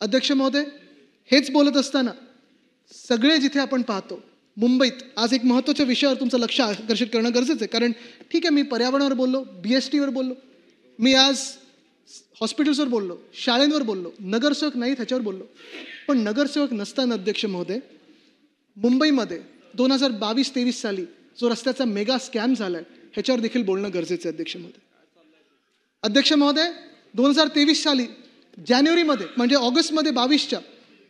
अध्यक्ष महोदय, हेच बोलत असताना सगळे जिथे आपण पाहतो मुंबईत आज एक महत्त्वाच्या विषयावर तुमचं लक्ष आकर्षित करणं गरजेचं आहे. कारण ठीक आहे, मी पर्यावरणावर बोललो, BSTवर बोललो, मी आज हॉस्पिटल्सवर बोललो, शाळेंवर बोललो, नगरसेवक नाही त्याच्यावर बोललो. पण नगरसेवक नसताना अध्यक्ष महोदय, मुंबईमध्ये 2022-23 साली जो रस्त्याचा मेगा स्कॅम झालाय ह्याच्यावर देखील बोलणं गरजेचं आहे अध्यक्ष महोदय. अध्यक्ष महोदय, 2023 साली जानेवारीमध्ये म्हणजे ऑगस्टमध्ये 22च्या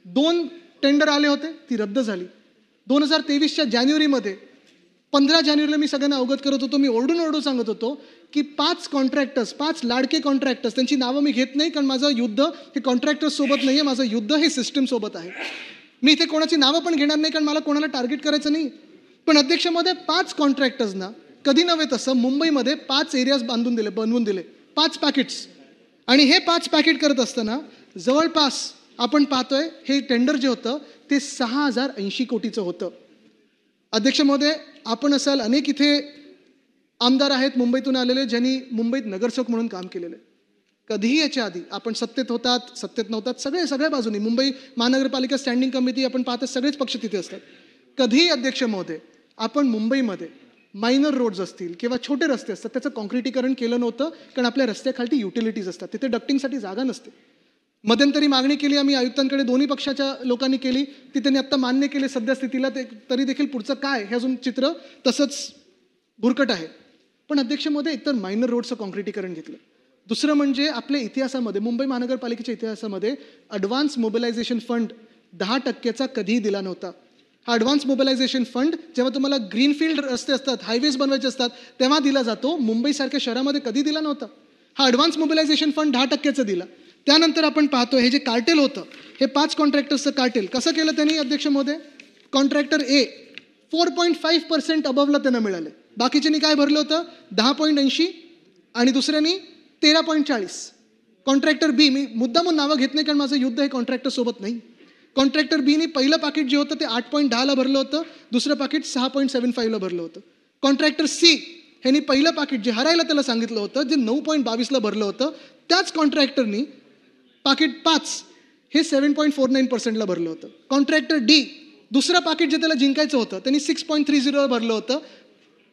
2 टेंडर आले होते, ती रद्द झाली. 2023च्या जानेवारीमध्ये 15 जानेवारीला मी सगळ्यांना अवगत करत होतो, मी ओरडून सांगत होतो की 5 लाडके कॉन्ट्रॅक्टर्स, त्यांची नावं मी घेत नाही कारण माझं युद्ध हे कॉन्ट्रॅक्टर्स सोबत नाही आहे, माझं युद्ध हे सिस्टीम सोबत आहे. मी इथे कोणाची नावं पण घेणार नाही कारण मला कोणाला टार्गेट करायचं नाही. पण अध्यक्ष महोदय, 5 कॉन्ट्रॅक्टर्सना कधी नव्हे तसं मुंबईमध्ये 5 एरियाज बनवून दिले 5 पॅकेट्स. आणि हे 5 पॅकेट करत असताना जवळपास आपण पाहतोय हे टेंडर जे होतं ते 6080 कोटीचं होतं. अध्यक्ष महोदय, आपण असाल अनेक इथे आमदार आहेत मुंबईतून आलेले ज्यांनी मुंबईत नगरसेवक म्हणून काम केलेलं आहे. कधीही याच्या आधी आपण सत्तेत होतात, सत्तेत नव्हतात, सगळ्या बाजूनी मुंबई महानगरपालिका स्टँडिंग कमिटी आपण पाहतात, सगळेच पक्ष तिथे असतात. कधीही अध्यक्ष महोदय आपण मुंबईमध्ये मायनर रोड्स असतील किंवा छोटे रस्ते असतात त्याचं कॉन्क्रिटीकरण केलं नव्हतं कारण आपल्या रस्त्याखाली युटिलिटीज असतात, तिथे डक्टिंगसाठी जागा नसते. मध्यंतरी मागणी केली आम्ही आयुक्तांकडे, दोन्ही पक्षाच्या लोकांनी केली, ती त्यांनी आत्ता मान्य केले सद्यस्थितीला. ते तरी देखील पुढचं काय हे अजून चित्र तसंच भुरकट आहे. पण अध्यक्ष महोदय, एकतर मायनर रोडचं कॉन्क्रिटीकरण घेतलं. दुसरं म्हणजे आपल्या इतिहासामध्ये मुंबई महानगरपालिकेच्या इतिहासामध्ये ॲडव्हान्स मोबिलायझेशन फंड 10% कधीही दिला नव्हता. हा ॲडव्हान्स मोबिलायझेशन फंड जेव्हा तुम्हाला ग्रीनफील्ड रस्ते असतात, हायवेज बनवायचे असतात तेव्हा दिला जातो. मुंबईसारख्या शहरामध्ये कधी दिला नव्हता. हा ॲडव्हान्स मोबिलायझेशन फंड 10% दिला. त्यानंतर आपण पाहतो हे जे कार्टेल होतं, हे 5 कॉन्ट्रॅक्टर्सचं कार्टेल कसं केलं त्यांनी अध्यक्ष महोदय. कॉन्ट्रॅक्टर A 4.5% अबवला त्यांना मिळाले, बाकीच्यांनी काय भरलं होतं 10.80 आणि दुसऱ्यांनी 13.40. कॉन्ट्रॅक्टर B, मी मुद्दामून नावं घेत नाही कारण माझं युद्ध हे कॉन्ट्रॅक्टर सोबत नाही. कॉन्ट्रॅक्टर Bनी पहिलं पाकिट जे होतं ते 8.10ला भरलं होतं, दुसरं पाकिट 6.75ला भरलं होतं. कॉन्ट्रॅक्टर C ह्यांनी पहिलं पाकिट जे हरायला त्याला सांगितलं होतं जे 9.22ला भरलं होतं, त्याच कॉन्ट्रॅक्टरनी पाकिट 5 हे 7.49%ला भरलं होतं. कॉन्ट्रॅक्टर D दुसरं पाकिट जे त्याला जिंकायचं होतं त्यांनी 6.30ला भरलं होतं,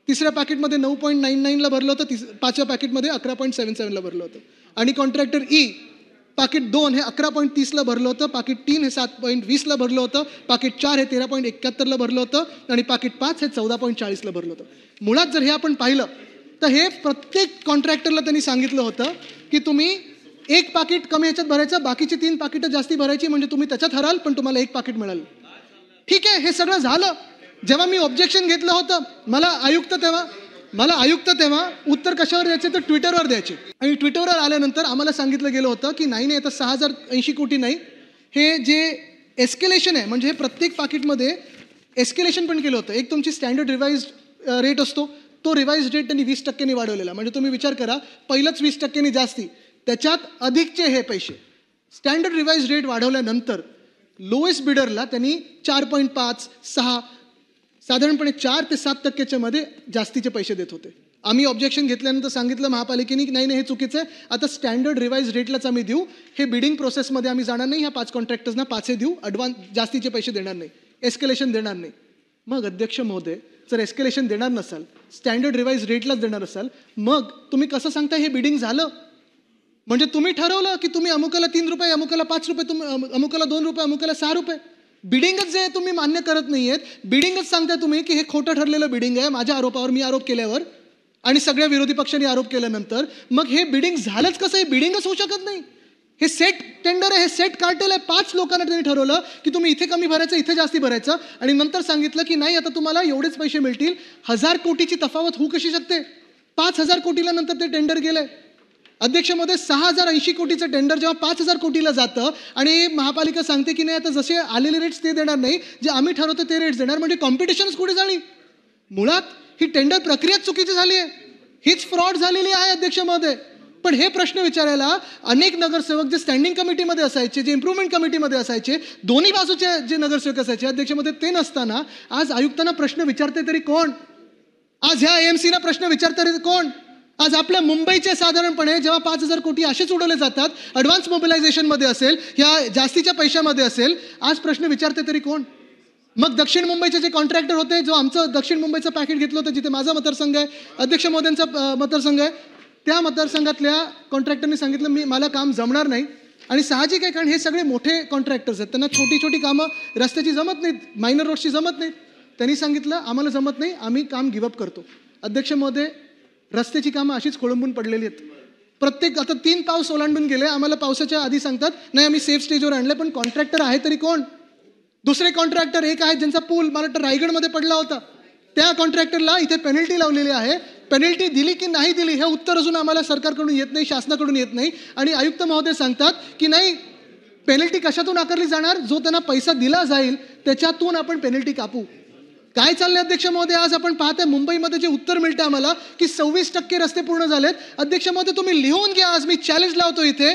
तिसऱ्या पॅकेटमध्ये 9.99ला भरलं होतं, 5व्या पॅकेटमध्ये 11.77ला भरलं होतं. आणि कॉन्ट्रॅक्टर E पाकिट 2 हे 11.30ला भरलं होतं, पाकिट 3 हे 7.20ला भरलं होतं, पाकिट 4 हे 13.71ला भरलं होतं आणि पाकिट 5 हे 14.40ला भरलं होतं. मुळात जर हे आपण पाहिलं तर हे प्रत्येक कॉन्ट्रॅक्टरला त्यांनी सांगितलं होतं की तुम्ही एक पाकिट कमी ह्याच्यात भरायचं, बाकीची 3 पाकिटं जास्ती भरायची, म्हणजे तुम्ही त्याच्यात हराल पण तुम्हाला एक पाकिट मिळालं. ठीक आहे, हे सगळं झालं. जेव्हा मी ऑब्जेक्शन घेतलं होतं मला आयुक्त तेव्हा उत्तर कशावर द्यायचे तर ट्विटरवर द्यायचे. आणि ट्विटरवर आल्यानंतर आम्हाला सांगितलं गेलं होतं की नाही आता 6080 कोटी नाही, हे जे एस्केलेशन आहे म्हणजे हे प्रत्येक पाकिटमध्ये एस्केलेशन पण केलं होतं. एक तुमची स्टँडर्ड रिवाइज्ड रेट असतो, तो रिवाइज रेट त्यांनी 20%नी वाढवलेला. म्हणजे तुम्ही विचार करा, पहिलंच 20%नी जास्ती, त्याच्यात अधिकचे हे पैसे. स्टँडर्ड रिवाइज रेट वाढवल्यानंतर लोएस्ट बिडरला त्यांनी 4.5, 6 साधारणपणे 4 ते 7%च्या मध्ये जास्तीचे पैसे देत होते. आम्ही ऑब्जेक्शन घेतल्यानंतर सांगितलं महापालिकेने की नाही हे चुकीचं आहे, आता स्टँडर्ड रिवाइज रेटलाच आम्ही देऊ, हे बिडिंग प्रोसेसमध्ये आम्ही जाणार नाही, ह्या 5 कॉन्ट्रॅक्टर्सना 5 देऊ, ॲडव्हान्स जास्तीचे पैसे देणार नाही, एस्केलेशन देणार नाही. मग अध्यक्ष महोदय, जर एस्केलेशन देणार नसाल, स्टँडर्ड रिवाइज रेटलाच देणार असाल, मग तुम्ही कसं सांगता हे बिडिंग झालं? म्हणजे तुम्ही ठरवलं की तुम्ही अमुकाला 3 रुपये, अमुकाला 5 रुपये, अमुकाला 2 रुपये, अमुकाला 6 रुपये. बिडिंगच जे तुम्ही मान्य करत नाही आहेत, बिडिंगच सांगताय तुम्ही की हे खोटं ठरलेलं बिडिंग आहे माझ्या आरोपावर, मी आरोप केल्यावर आणि सगळ्या विरोधी पक्षांनी आरोप केल्यानंतर. मग हे बिडिंग झालंच कसं? हे बिडिंगच होऊ शकत नाही. हे सेट टेंडर आहे, हे सेट कार्टेल आहे. 5 लोकांना त्यांनी ठरवलं की तुम्ही इथे कमी भरायचं, इथे जास्ती भरायचं आणि नंतर सांगितलं की नाही आता तुम्हाला एवढेच पैसे मिळतील. 1000 कोटीची तफावत होऊ कशी शकते? 5000 कोटीला नंतर ते टेंडर गेलंय. अध्यक्ष महोदय, 6080 कोटीचं टेंडर जेव्हा 5000 कोटीला जातं आणि महापालिका सांगते की नाही आता जसे आलेले रेट्स ते देणार नाही, जे आम्ही ठरवतो ते रेट्स देणार, म्हणजे कॉम्पिटिशनच कुठे झाली? मुळात ही टेंडर प्रक्रिया चुकीची झाली आहे, हीच फ्रॉड झालेली आहे अध्यक्ष महोदय. पण हे प्रश्न विचारायला अनेक नगरसेवक जे स्टँडिंग कमिटीमध्ये असायचे, जे इम्प्रूव्हमेंट कमिटीमध्ये असायचे, दोन्ही बाजूचे जे नगरसेवक असायचे अध्यक्ष महोदय, ते नसताना आज आयुक्तांना प्रश्न विचारते तरी कोण? आज ह्या AMCला प्रश्न विचारते तरी कोण? आज आपल्या मुंबईचे साधारणपणे जेव्हा 5,000 कोटी असेच उडवले जातात, ॲडव्हान्स मोबिलायझेशनमध्ये असेल, ह्या जास्तीच्या पैशामध्ये असेल, आज प्रश्न विचारते तरी कोण? मग दक्षिण मुंबईचे जे कॉन्ट्रॅक्टर होते, जो आमचं दक्षिण मुंबईचं पॅकेट घेतलं होतं, जिथे माझा मतदारसंघ आहे, अध्यक्ष मोदींचा मतदारसंघ आहे, त्या मतदारसंघातल्या कॉन्ट्रॅक्टरनी सांगितलं मला काम जमणार नाही. आणि साहजिक आहे, कारण हे सगळे मोठे कॉन्ट्रॅक्टर्स आहेत, त्यांना छोटी छोटी कामं रस्त्याची जमत नाहीत, मायनर रोडची जमत नाहीत. त्यांनी सांगितलं आम्हाला जमत नाही, आम्ही काम गिवअप करतो. अध्यक्ष महोदय, रस्त्याची कामं अशीच खोळंबून पडलेली आहेत. प्रत्येक आता 3 पाऊस ओलांडून गेले, आम्हाला पावसाच्या आधी सांगतात नाही आम्ही सेफ स्टेजवर आणलं, पण कॉन्ट्रॅक्टर आहे तरी कोण? दुसरे कॉन्ट्रॅक्टर एक आहेत ज्यांचा पूल मला वाटतं रायगडमध्ये पडला होता, त्या कॉन्ट्रॅक्टरला इथे पेनल्टी लावलेली आहे. पेनल्टी दिली की नाही दिली हे उत्तर अजून आम्हाला सरकारकडून येत नाही, शासनाकडून येत नाही. आणि आयुक्त महोदय सांगतात की नाही पेनल्टी कशातून आकारली जाणार, जो त्यांना पैसा दिला जाईल त्याच्यातून आपण पेनल्टी कापू. काय चाललंय अध्यक्ष महोदय? आज आपण पाहताय मुंबईमध्ये जे उत्तर मिळतं आम्हाला की 26% रस्ते पूर्ण झालेत. अध्यक्ष महोदय तुम्ही लिहून घ्या, आज मी चॅलेंज लावतो इथे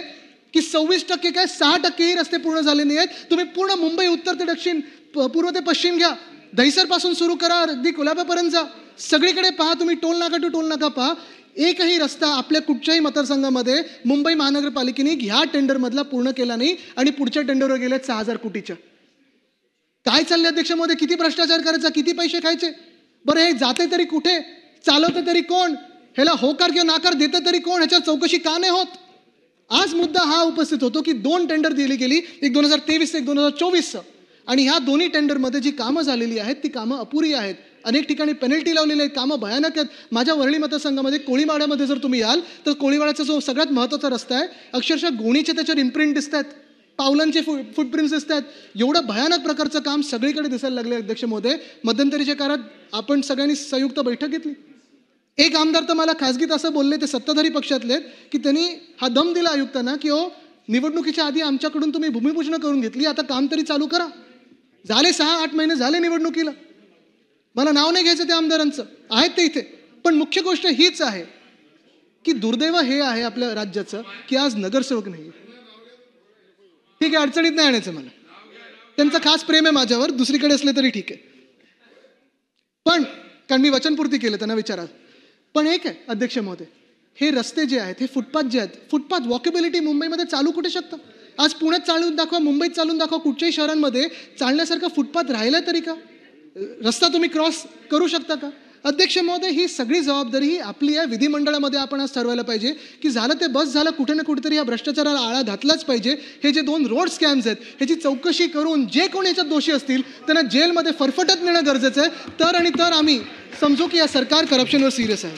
की 26% काय 6%ही रस्ते पूर्ण झाले नाही आहेत. तुम्ही पूर्ण मुंबई उत्तर ते दक्षिण, पूर्व ते पश्चिम घ्या, दहिसर पासून सुरू करा, अगदी कोल्हापूरपर्यंत जा, सगळीकडे पहा तुम्ही, टोल नाका टू टोल नाका पहा. एकही रस्ता आपल्या कुठच्याही मतदारसंघामध्ये मुंबई महानगरपालिकेने ह्या टेंडरमधला पूर्ण केला नाही आणि पुढच्या टेंडरवर गेले 6,000 कोटीच्या. काय चाललंय अध्यक्ष महोदय? किती भ्रष्टाचार करायचा, किती पैसे खायचे? बरं हे जाते तरी कुठे, चालवते तरी कोण, ह्याला होकार किंवा नाकार देतं तरी कोण, ह्याच्या चौकशी का नाही होत? आज मुद्दा हा उपस्थित होतो की 2 टेंडर दिली गेली, एक 2023 एक 2024चं, आणि ह्या दोन्ही टेंडरमध्ये जी कामं झालेली आहेत ती कामं अपुरी आहेत. अनेक ठिकाणी पेनल्टी लावलेली आहेत, कामं भयानक आहेत. माझ्या वरळी मतदारसंघामध्ये कोळीवाड्यामध्ये जर तुम्ही याल तर कोळीवाड्याचा जो सगळ्यात महत्त्वाचा रस्ता आहे, अक्षरशः गोणीचे त्याच्यावर इम्प्रिंट दिसत आहेत, पावलांचे फुटप्रिंट्स दिसत आहेत. एवढं भयानक प्रकारचं काम सगळीकडे दिसायला लागले अध्यक्ष महोदय. मध्यंतरीच्या काळात आपण सगळ्यांनी संयुक्त बैठक घेतली. एक आमदार तर मला खासगीत असं बोलले, ते सत्ताधारी पक्षातले, की त्यांनी हा दम दिला आयुक्तांना की निवडणुकीच्या आधी आमच्याकडून तुम्ही भूमिपूजन करून घेतली, आता काम तरी चालू करा. झाले 6-8 महिने झाले निवडणुकीला. मला नाव नाही घ्यायचं त्या आमदारांचं, आहेत ते इथे. पण मुख्य गोष्ट हीच आहे की दुर्दैव हे आहे आपल्या राज्याचं की आज नगरसेवक नाही. ठीक आहे, अडचणीत नाही आणायचं मला, त्यांचं खास प्रेम आहे माझ्यावर, दुसरीकडे असले तरी ठीक आहे. पण कारण मी वचनपूर्ती केलं त्यांना विचारा. पण एक आहे अध्यक्ष महोदय, हे रस्ते जे आहेत, हे फुटपाथ जे आहेत, फुटपाथ वॉकेबिलिटी मुंबईमध्ये चालू कुठे शकतं? आज पुण्यात चालून दाखवा, मुंबईत चालून दाखवा, कुठच्याही शहरांमध्ये चालण्यासारखा फुटपाथ राहिला तरी का? रस्ता तुम्ही क्रॉस करू शकता का? अध्यक्ष महोदय, ही सगळी जबाबदारी ही आपली आहे. विधिमंडळामध्ये आपण आज ठरवायला पाहिजे की झालं ते बस झालं, कुठे ना कुठेतरी या भ्रष्टाचाराला आळा घातलाच पाहिजे. हे जे 2 रोड स्कॅम्स आहेत ह्याची चौकशी करून जे कोण याच्यात दोषी असतील त्यांना जेलमध्ये फरफटत नेणं गरजेचं आहे. तर आम्ही समजू की या सरकार करप्शनवर सिरियस आहे.